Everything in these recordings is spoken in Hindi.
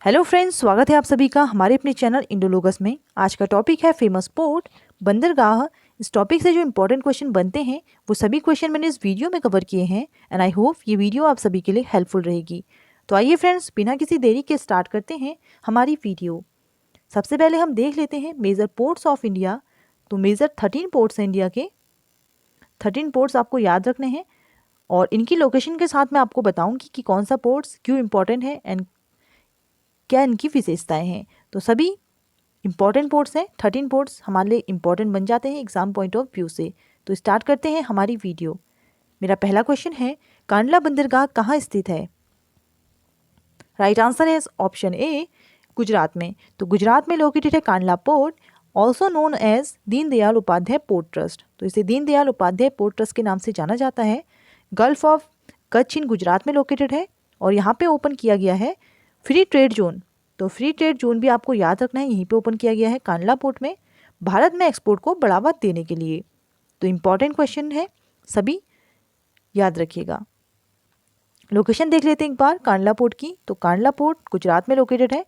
हेलो फ्रेंड्स, स्वागत है आप सभी का हमारे अपने चैनल इंडोलोगस में। आज का टॉपिक है फेमस पोर्ट बंदरगाह। इस टॉपिक से जो इंपॉर्टेंट क्वेश्चन बनते हैं वो सभी क्वेश्चन मैंने इस वीडियो में कवर किए हैं एंड आई होप ये वीडियो आप सभी के लिए हेल्पफुल रहेगी। तो आइए फ्रेंड्स, बिना किसी देरी के स्टार्ट करते हैं हमारी वीडियो। सबसे पहले हम देख लेते हैं मेजर पोर्ट्स ऑफ इंडिया। तो मेजर 13 पोर्ट्स हैं इंडिया के। 13 पोर्ट्स आपको याद रखने हैं और इनकी लोकेशन के साथ मैं आपको बताऊँगी कि कौन सा पोर्ट्स क्यों इंपॉर्टेंट है एंड क्या इनकी विशेषताएं हैं। तो सभी इंपॉर्टेंट पोर्ट्स हैं। 13 पोर्ट्स हमारे लिए इंपॉर्टेंट बन जाते हैं एग्जाम पॉइंट ऑफ व्यू से। तो स्टार्ट करते हैं हमारी वीडियो। मेरा पहला क्वेश्चन है, कांडला बंदरगाह कहाँ स्थित है? राइट आंसर है ऑप्शन ए, गुजरात में। तो गुजरात में लोकेटेड है Kandla port, also known as Deendayal Upadhyaya port trust. तो इसे दीनदयाल उपाध्याय पोर्ट ट्रस्ट के नाम से जाना जाता है। गल्फ ऑफ कच्छ इन गुजरात में लोकेटेड है और यहाँ पे ओपन किया गया है फ्री ट्रेड जोन। तो फ्री ट्रेड जोन भी आपको याद रखना है, यहीं पे ओपन किया गया है कांडला पोर्ट में, भारत में एक्सपोर्ट को बढ़ावा देने के लिए। तो इम्पॉर्टेंट क्वेश्चन है, सभी याद रखिएगा। लोकेशन देख लेते हैं एक बार कांडला पोर्ट की। तो कांडला पोर्ट गुजरात में लोकेटेड है।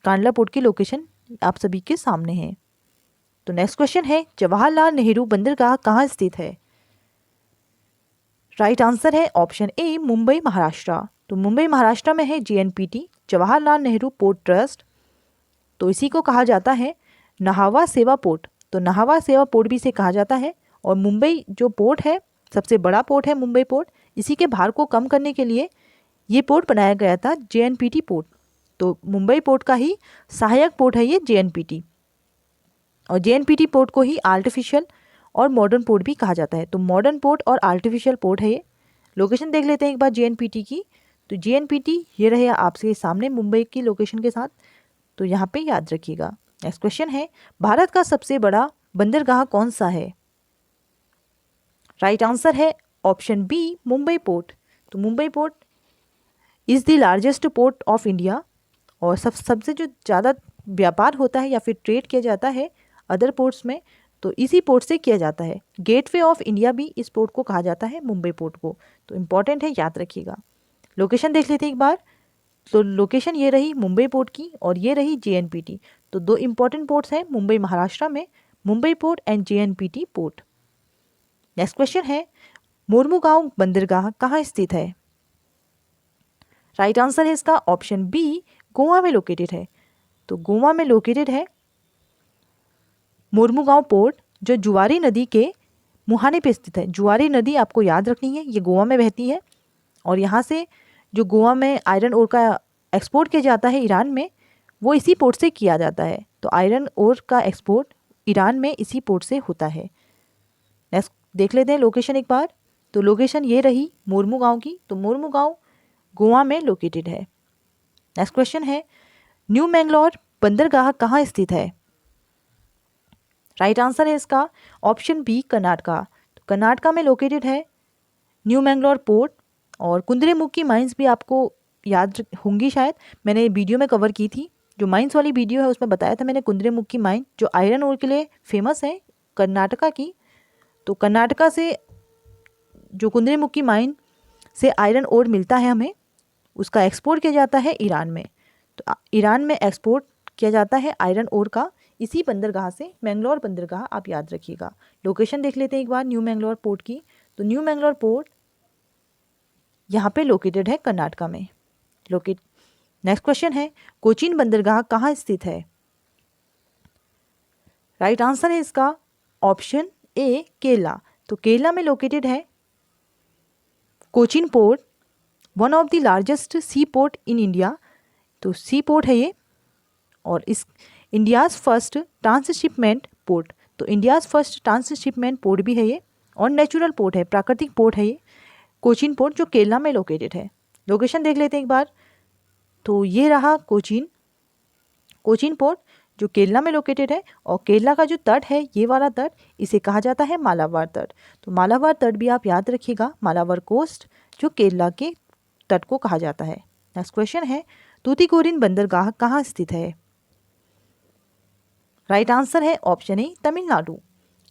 कांडला पोर्ट की लोकेशन आप सभी के सामने है। तो नेक्स्ट क्वेश्चन है, जवाहरलाल नेहरू बंदरगाह कहाँ स्थित है? राइट आंसर है ऑप्शन ए, मुंबई महाराष्ट्र। तो मुंबई महाराष्ट्र में है JNPT, Jawaharlal Nehru port trust. तो इसी को कहा जाता है नाहवा सेवा पोर्ट। तो नाहवा सेवा पोर्ट भी इसे कहा जाता है। और मुंबई जो पोर्ट है, सबसे बड़ा पोर्ट है मुंबई पोर्ट। इसी के भार को कम करने के लिए ये पोर्ट बनाया गया था, JNPT पोर्ट। तो मुंबई पोर्ट का ही सहायक पोर्ट है ये JNPT। और JNPT पोर्ट को ही आर्टिफिशियल और मॉडर्न पोर्ट भी कहा जाता है। तो मॉडर्न पोर्ट और आर्टिफिशियल पोर्ट है ये। लोकेशन देख लेते हैं एक बार JNPT की। तो JNPT ये रहे आपके सामने मुंबई की लोकेशन के साथ। तो यहाँ पे याद रखिएगा। नेक्स्ट क्वेश्चन है, भारत का सबसे बड़ा बंदरगाह कौन सा है? राइट आंसर है ऑप्शन बी, मुंबई पोर्ट। तो Mumbai port is the largest port of India. और सबसे जो ज़्यादा व्यापार होता है या फिर ट्रेड किया जाता है अदर पोर्ट्स में, तो इसी पोर्ट से किया जाता है। गेटवे ऑफ इंडिया भी इस पोर्ट को कहा जाता है, मुंबई पोर्ट को। तो इम्पॉर्टेंट है, याद रखिएगा। लोकेशन देख लेते हैं एक बार। तो लोकेशन ये रही मुंबई पोर्ट की और ये रही JNPT। तो दो इंपॉर्टेंट पोर्ट्स हैं मुंबई महाराष्ट्र में, Mumbai port and JNPT port. Next question है, मुर्मुगांव बंदरगाह कहाँ स्थित है? राइट आंसर है इसका ऑप्शन बी, गोवा में लोकेटेड है। तो गोवा में लोकेटेड है मुर्मुगांव पोर्ट, जो जुआरी नदी के मुहाने पे स्थित है। जुआरी नदी आपको याद रखनी है, ये गोवा में बहती है। और यहाँ से जो गोवा में आयरन ओर का एक्सपोर्ट किया जाता है ईरान में, वो इसी पोर्ट से किया जाता है। तो आयरन ओर का एक्सपोर्ट ईरान में इसी पोर्ट से होता है। नेक्स्ट देख लेते हैं लोकेशन एक बार। तो लोकेशन ये रही मुर्मुगांव की। तो मुर्मुगांव गोवा में लोकेटेड है। नेक्स्ट क्वेश्चन है, न्यू मैंगलोर बंदरगाह कहाँ स्थित है? राइट आंसर है इसका ऑप्शन बी, कर्नाटका। तो कर्नाटका में लोकेटेड है न्यू मैंगलोर पोर्ट। और कुंद्रेमुखी माइंस भी आपको याद होंगी शायद, मैंने वीडियो में कवर की थी। जो माइंस वाली वीडियो है उसमें बताया था मैंने कुंद्रेमुखी माइन जो आयरन ओर के लिए फेमस है कर्नाटका की। तो कर्नाटका से जो कुंद्रेमुखी माइन से आयरन ओर मिलता है हमें, उसका एक्सपोर्ट किया जाता है ईरान में। तो ईरान में एक्सपोर्ट किया जाता है आयरन ओर का इसी बंदरगाह से, मैंगलोर बंदरगाह आप याद रखिएगा। लोकेशन देख लेते हैं एक बार न्यू मैंगलोर पोर्ट की। तो न्यू मैंगलोर पोर्ट यहाँ पे लोकेटेड है कर्नाटका में। नेक्स्ट क्वेश्चन है, कोचीन बंदरगाह कहाँ स्थित है? राइट आंसर है इसका ऑप्शन ए, केरला। तो केरला में लोकेटेड है Cochin port, one of the largest C port in India. तो सी पोर्ट है ये और इस इंडियाज़ फर्स्ट ट्रांसशिपमेंट पोर्ट। तो इंडियाज़ फर्स्ट ट्रांसशिपमेंट पोर्ट भी है ये और नेचुरल पोर्ट है, प्राकृतिक पोर्ट है ये कोचीन पोर्ट, जो केरला में लोकेटेड है। लोकेशन देख लेते हैं एक बार। तो ये रहा कोचीन पोर्ट जो केरला में लोकेटेड है। और केरला का जो तट है, ये वाला तट, इसे कहा जाता है मालाबार तट। तो मालाबार तट भी आप याद रखिएगा, मालाबार कोस्ट जो केरला के तट को कहा जाता है। नेक्स्ट क्वेश्चन है, तूतीकोरिन बंदरगाह कहाँ स्थित है? राइट आंसर है ऑप्शन ए, तमिलनाडु।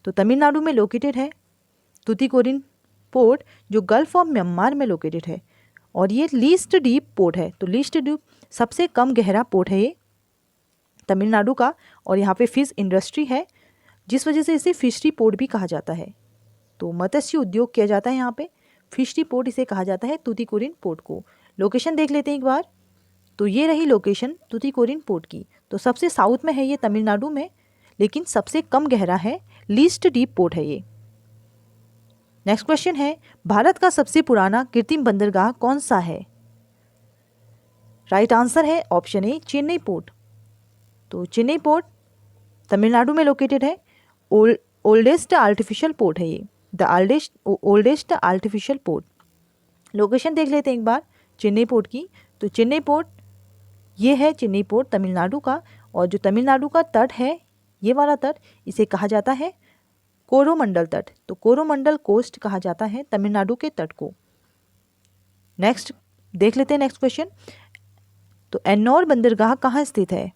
तो तमिलनाडु में लोकेटेड है तूतीकोरिन पोर्ट, जो गल्फ ऑफ म्यांमार में लोकेटेड है। और ये लीस्ट डीप पोर्ट है। तो लीस्ट डीप सबसे कम गहरा पोर्ट है ये तमिलनाडु का, और यहाँ पे फिश इंडस्ट्री है जिस वजह से इसे फिशरी पोर्ट भी कहा जाता है। तो मत्स्य उद्योग किया जाता है यहाँ पे, फिशरी पोर्ट इसे कहा जाता है तूतीकोरिन पोर्ट को। लोकेशन देख लेते हैं एक बार। तो ये रही लोकेशन तूतीकोरिन पोर्ट की। तो सबसे साउथ में है ये तमिलनाडु में, लेकिन सबसे कम गहरा है, लीस्ट डीप पोर्ट है ये। नेक्स्ट क्वेश्चन है, भारत का सबसे पुराना कृत्रिम बंदरगाह कौन सा है? राइट आंसर है ऑप्शन ए चेन्नई पोर्ट। तो चेन्नई पोर्ट तमिलनाडु में लोकेटेड है। ओल्डेस्ट आर्टिफिशियल पोर्ट है ये, the oldest artificial port. Location देख लेते हैं एक बार चेन्नई पोर्ट की। तो चेन्नई पोर्ट ये है, चेन्नई पोर्ट तमिलनाडु का, और जो तमिलनाडु का तट है ये वाला तट, इसे कहा जाता है कोरोमंडल तट। तो कोरोमंडल कोस्ट कहा जाता है तमिलनाडु के तट को। नेक्स्ट देख लेते हैं नेक्स्ट क्वेश्चन। तो एन्नौर बंदरगाह कहाँ स्थित है?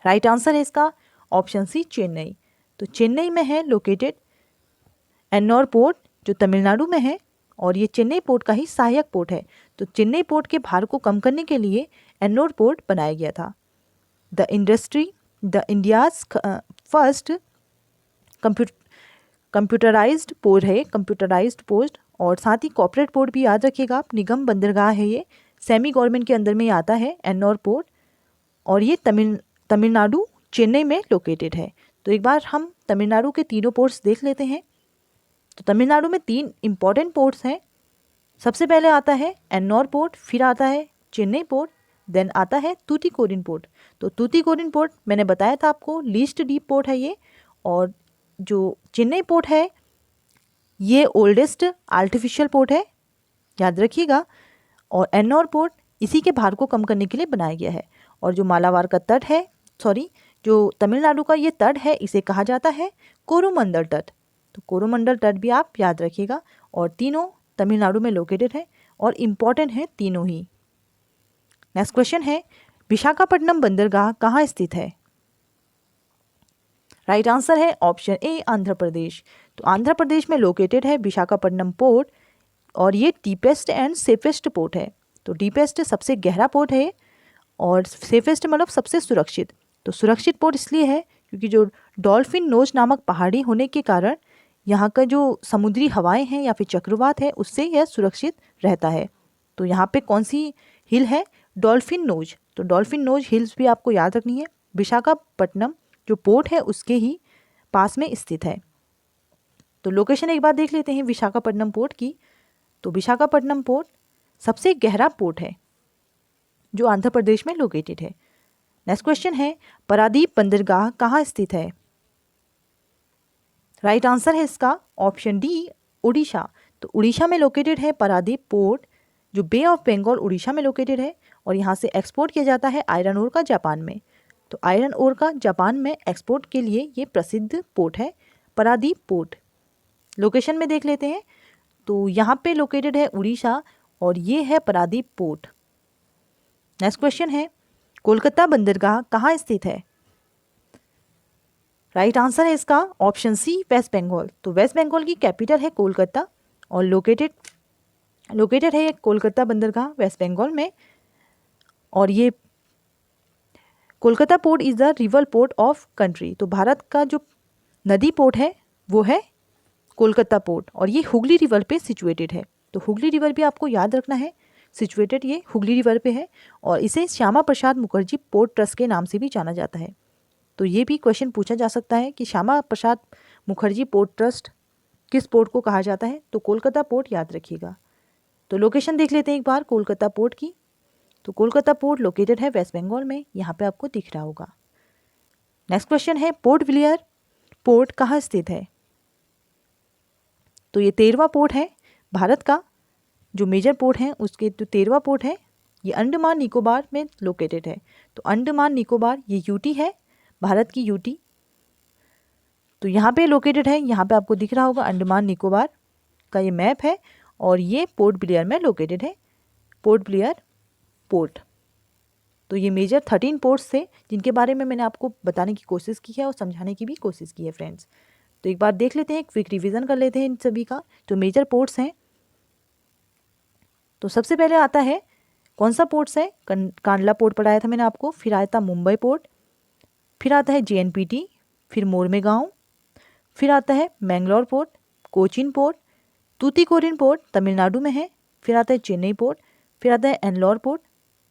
राइट आंसर है इसका ऑप्शन सी चेन्नई। तो चेन्नई में है लोकेटेड एन्नौर पोर्ट, जो तमिलनाडु में है, और ये चेन्नई पोर्ट का ही सहायक पोर्ट है। तो चेन्नई पोर्ट के भार को कम करने के लिए एन्नौर पोर्ट बनाया गया था। The India's first computerised port है, कंप्यूटराइज्ड पोर्ट। और साथ ही कॉर्पोरेट पोर्ट भी याद रखिएगा आप, निगम बंदरगाह है ये, सेमी गवर्नमेंट के अंदर में आता है एन्नौर पोर्ट, और ये तमिलनाडु चेन्नई में लोकेटेड है। तो एक बार हम तमिलनाडु के तीनों पोर्ट्स देख लेते हैं। तो तमिलनाडु में 3 इंपॉर्टेंट पोर्ट्स हैं। सबसे पहले आता है एन्नौर पोर्ट, फिर आता है चेन्नई पोर्ट, देन आता है तूतीकोरिन पोर्ट। तो तूतीकोरिन पोर्ट मैंने बताया था आपको लीस्ट डीप पोर्ट है ये, और जो चेन्नई पोर्ट है ये ओल्डेस्ट आर्टिफिशियल पोर्ट है, याद रखिएगा। और एन्नौर पोर्ट इसी के भार को कम करने के लिए बनाया गया है। और जो मालाबार का तट है, जो तमिलनाडु का ये तट है, इसे कहा जाता है कोरोमंडल तट। तो कोरोमंडल तट भी आप याद रखिएगा। और तीनों तमिलनाडु में लोकेटेड है और इम्पॉर्टेंट है तीनों ही। नेक्स्ट क्वेश्चन है, विशाखापट्टनम बंदरगाह कहाँ स्थित है? राइट आंसर है ऑप्शन ए आंध्र प्रदेश। तो आंध्र प्रदेश में लोकेटेड है विशाखापट्टनम पोर्ट, और ये डीपेस्ट एंड सेफेस्ट पोर्ट है। तो डीपेस्ट सबसे गहरा पोर्ट है, और सेफेस्ट मतलब सबसे सुरक्षित। तो सुरक्षित पोर्ट इसलिए है क्योंकि जो डॉल्फिन नोज नामक पहाड़ी होने के कारण यहाँ का जो समुद्री हवाएं हैं या फिर चक्रवात है, उससे यह सुरक्षित रहता है। तो यहाँ पे कौन सी हिल है? Dolphin nose. तो डॉल्फिन नोज हिल्स भी आपको याद रखनी है। विशाखापट्टनम जो पोर्ट है उसके ही पास में स्थित है। तो लोकेशन एक बार देख लेते हैं विशाखापट्टनम पोर्ट की। तो विशाखापट्टनम पोर्ट सबसे गहरा पोर्ट है जो आंध्र प्रदेश में लोकेटेड है। नेक्स्ट क्वेश्चन है, पारादीप बंदरगाह कहाँ स्थित है? राइट आंसर है इसका ऑप्शन डी उड़ीसा। तो उड़ीसा में लोकेटेड है पारादीप पोर्ट, जो बे ऑफ बंगाल उड़ीसा में लोकेटेड है, और यहाँ से एक्सपोर्ट किया जाता है आयरन ओर का जापान में। तो आयरन ओर का जापान में एक्सपोर्ट के लिए ये प्रसिद्ध पोर्ट है पारादीप पोर्ट। लोकेशन में देख लेते हैं। तो यहाँ पे लोकेटेड है उड़ीसा, और ये है पारादीप पोर्ट। नेक्स्ट क्वेश्चन है, कोलकाता बंदरगाह कहाँ स्थित है? राइट आंसर है इसका ऑप्शन सी वेस्ट बंगाल। तो वेस्ट बंगाल की कैपिटल है कोलकाता, और लोकेटेड है ये कोलकाता बंदरगाह वेस्ट बंगाल में। और ये Kolkata port is the river port of country. तो भारत का जो नदी पोर्ट है वो है कोलकाता पोर्ट, और ये हुगली रिवर पे सिचुएटेड है। तो हुगली रिवर भी आपको याद रखना है, सिचुएटेड ये हुगली रिवर पे है, और इसे श्यामा प्रसाद मुखर्जी पोर्ट ट्रस्ट के नाम से भी जाना जाता है। तो ये भी क्वेश्चन पूछा जा सकता है कि श्यामा प्रसाद मुखर्जी पोर्ट ट्रस्ट किस पोर्ट को कहा जाता है? तो कोलकाता पोर्ट याद रखिएगा। तो लोकेशन देख लेते हैं एक बार कोलकाता पोर्ट की। तो कोलकाता पोर्ट लोकेटेड है वेस्ट बंगाल में, यहाँ पे आपको दिख रहा होगा। नेक्स्ट क्वेश्चन है, पोर्ट ब्लेयर पोर्ट कहाँ स्थित है? तो ये 13वां पोर्ट है भारत का, जो मेजर पोर्ट है उसके जो 13वां पोर्ट है, ये अंडमान निकोबार में लोकेटेड है। तो अंडमान निकोबार ये यूटी है, भारत की यूटी। तो यहाँ पे लोकेटेड है, यहाँ पे आपको दिख रहा होगा अंडमान निकोबार का ये मैप है, और ये पोर्ट ब्लेयर में लोकेटेड है, पोर्ट ब्लेयर पोर्ट। तो ये मेजर 13 पोर्ट्स थे जिनके बारे में मैंने आपको बताने की कोशिश की है और समझाने की भी कोशिश की है फ्रेंड्स। तो एक बार देख लेते हैं, क्विक रिवीजन कर लेते हैं इन सभी का जो मेजर पोर्ट्स हैं। तो सबसे पहले आता है कौन सा पोर्ट्स है, कांडला पोर्ट पढ़ाया था मैंने आपको, फिर आया था मुंबई पोर्ट, फिर आता है JNPT, फिर मोरमेगांव, फिर आता है Mangalore port, Cochin port, Tuticorin port Tamil Nadu में है, फिर आता है चेन्नई पोर्ट, फिर आता है Ennore port,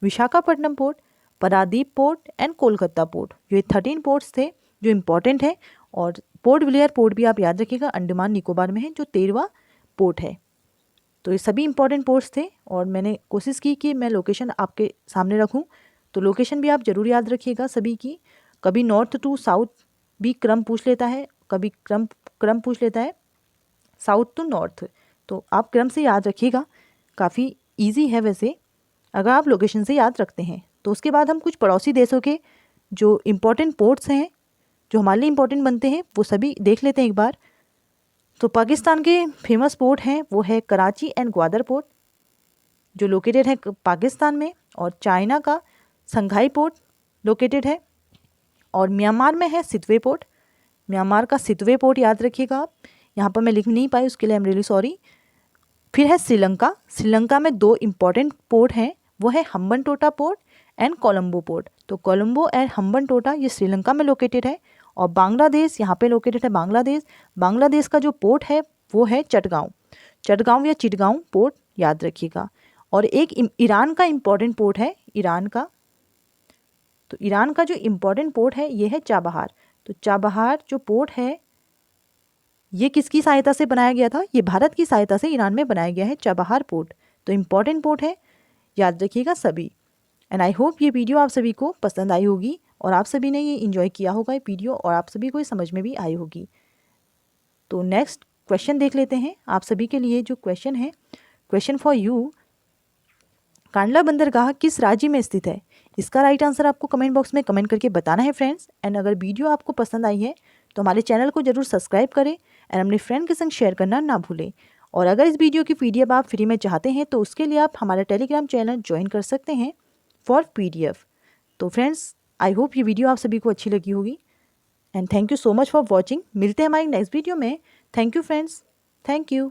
Visakhapatnam port, Paradip port and Kolkata port. ये 13 पोर्ट्स थे जो इम्पॉर्टेंट है। और पोर्ट ब्लेयर पोर्ट भी आप याद रखिएगा, अंडमान निकोबार में है, जो 13वां पोर्ट है। तो ये सभी इंपॉर्टेंट पोर्ट्स थे और मैंने कोशिश की कि मैं लोकेशन आपके सामने रखूं, तो लोकेशन भी आप ज़रूर याद रखिएगा सभी की। कभी नॉर्थ टू साउथ भी क्रम पूछ लेता है, कभी क्रम पूछ लेता है साउथ टू नॉर्थ, तो आप क्रम से याद रखिएगा, काफ़ी ईजी है वैसे अगर आप लोकेशन से याद रखते हैं। तो उसके बाद हम कुछ पड़ोसी देशों के जो इम्पोर्टेंट पोर्ट्स हैं जो हमारे लिए इम्पोर्टेंट बनते हैं वो सभी देख लेते हैं एक बार। तो पाकिस्तान के फेमस पोर्ट हैं वो है कराची एंड ग्वादर पोर्ट जो लोकेटेड है पाकिस्तान में, और चाइना का संघाई पोर्ट लोकेटेड है, और म्यांमार में है सितवे पोर्ट, म्यांमार का सितवे पोर्ट याद रखिएगा आप, यहाँ पर मैं लिख नहीं पाई उसके लिए आई एम रियली सॉरी। फिर है श्रीलंका, श्रीलंका में 2 इम्पॉर्टेंट पोर्ट हैं वो है Hambantota port and Colombo port. तो कोलंबो एंड हम्बनटोटा ये श्रीलंका में लोकेटेड है। और बांग्लादेश यहाँ पे लोकेटेड है बांग्लादेश, बांग्लादेश का जो पोर्ट है वो है चटगांव या चिटगांव पोर्ट याद रखिएगा। और एक ईरान का इम्पॉर्टेंट पोर्ट है ईरान का, तो ईरान का जो इम्पॉर्टेंट पोर्ट है ये है चाबहार। तो चाबहार जो पोर्ट है ये किसकी सहायता से बनाया गया था, ये भारत की सहायता से ईरान में बनाया गया है चाबहार पोर्ट। तो इम्पॉर्टेंट पोर्ट है, याद रखिएगा सभी। एंड आई होप ये वीडियो आप सभी को पसंद आई होगी और आप सभी ने ये इन्जॉय किया होगा ये वीडियो और आप सभी को ये समझ में भी आई होगी। तो नेक्स्ट क्वेश्चन देख लेते हैं आप सभी के लिए। जो क्वेश्चन है, क्वेश्चन फॉर यू, कांडला बंदरगाह किस राज्य में स्थित है? इसका राइट आंसर आपको कमेंट बॉक्स में कमेंट करके बताना है फ्रेंड्स। एंड अगर वीडियो आपको पसंद आई है तो हमारे चैनल को जरूर सब्सक्राइब करें एंड अपने फ्रेंड के संग शेयर करना ना भूलें। और अगर इस वीडियो की PDF आप फ्री में चाहते हैं तो उसके लिए आप हमारा टेलीग्राम चैनल ज्वाइन कर सकते हैं फॉर PDF। तो फ्रेंड्स आई होप ये वीडियो आप सभी को अच्छी लगी होगी and thank you so much for watching. मिलते हैं हमारी नेक्स्ट वीडियो में। Thank you friends, thank you.